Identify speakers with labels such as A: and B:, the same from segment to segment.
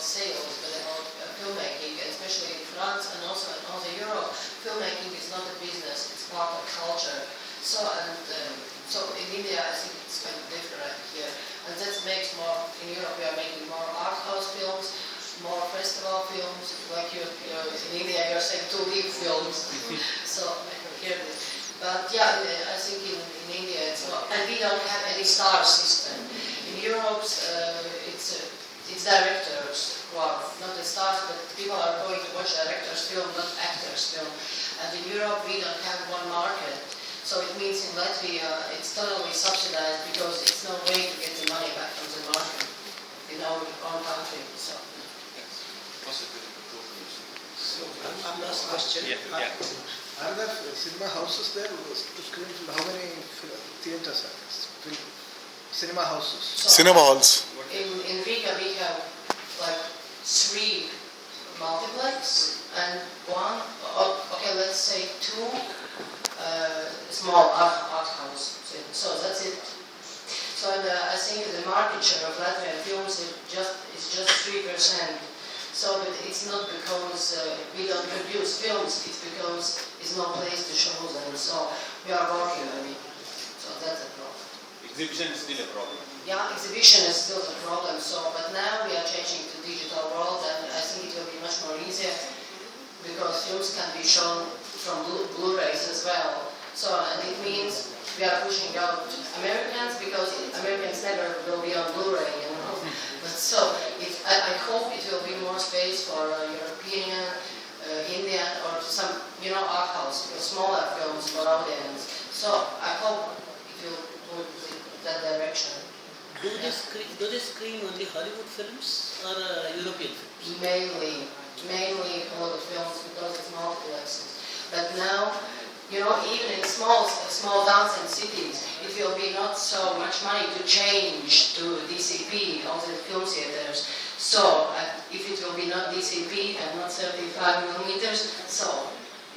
A: sales, but about filmmaking, especially in France and also in Europe. Filmmaking is not a business; it's part of culture. So in India, I think it's kind of different here, and that makes more. In Europe, we are making more art house films, more festival films. Like in India, you're saying 2 week films. So I can hear this. But yeah, I think in India it's not, and we don't have any star system. In Europe, it's directors who are not the stars, but people are going to watch directors' film, not actors' film. And in Europe, we don't have one market. So it means in Latvia, it's totally subsidized because it's no way to get the money back from the market in our own country. So
B: last question.
C: Yeah.
B: Are there cinema houses there to screen? How many theaters are there? Cinema houses.
A: So
D: Cinema halls.
A: in Riga, we have like 3 multiplex and 1, okay, let's say 2 small art house. So that's it. So I think the market share of Latvian films is just 3%. So but it's not because we don't produce films, it's because there's no place to show them. So we are working on it. So that's a problem.
C: Exhibition is still a problem.
A: Yeah, exhibition is still a problem. So, but now we are changing to digital world, and I think it will be much more easier because films can be shown from Blu-rays as well. So, and it means we are pushing out Americans because Americans never will be on Blu-ray, you know. But so, I hope it will be more space for European, Indian, or some, art house, smaller films for audience. So, I hope it will move in that direction.
E: Do they screen only Hollywood films or European films?
A: Mainly Hollywood films because it's multiplexes. But now, even in small towns and cities, it will be not so much money to change to DCP, all the film theaters. So, if it will be not DCP and not 35 millimeters, so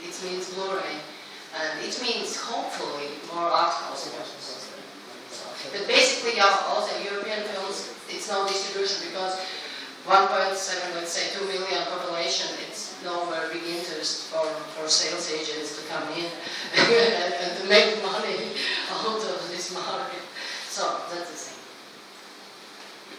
A: it means Blu-ray. And it means, hopefully, more art house films. But basically, all the European films, it's no distribution because 1.7, let's say 2 million population, it's nowhere big interest for sales agents to come in and to make money out of this market. So that's the thing.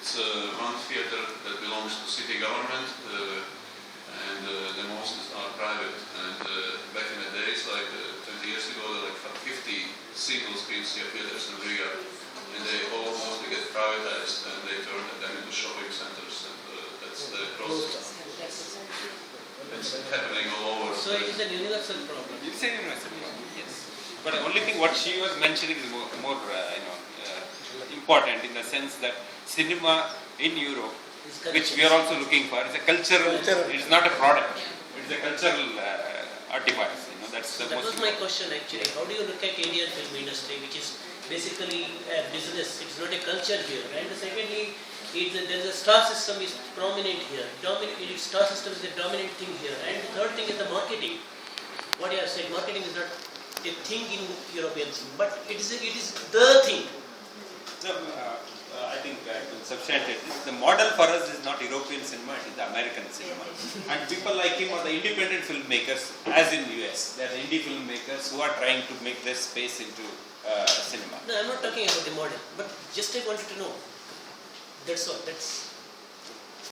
F: It's one theater that belongs to city government, and the most are private. And back in the days, like 20 years ago, there were like 50 single screen theaters in Riga, and they all mostly get privatized, and they turn them into shopping centers, and that's the process. It's happening all over.
E: So it is a universal problem.
C: It's a universal problem, yes. But the only thing what she was mentioning is more important in the sense that cinema in Europe, which we are also looking for, is a cultural. It is not a product. It is a cultural artifact. That
E: was my question actually. How do you look at Indian film industry, which is basically a business? It's not a culture here. And secondly, there's a star system is prominent here. Star system is a dominant thing here. And the third thing is the marketing. What you have said, marketing is not a thing in European cinema, but it is the thing.
C: No, I think I will substantiate this. The model for us is not European cinema, it is the American cinema. And people like him are the independent filmmakers, as in US. They are indie filmmakers who are trying to make their space into cinema.
E: No, I'm not talking about the model, but just I wanted to know. That's all. That's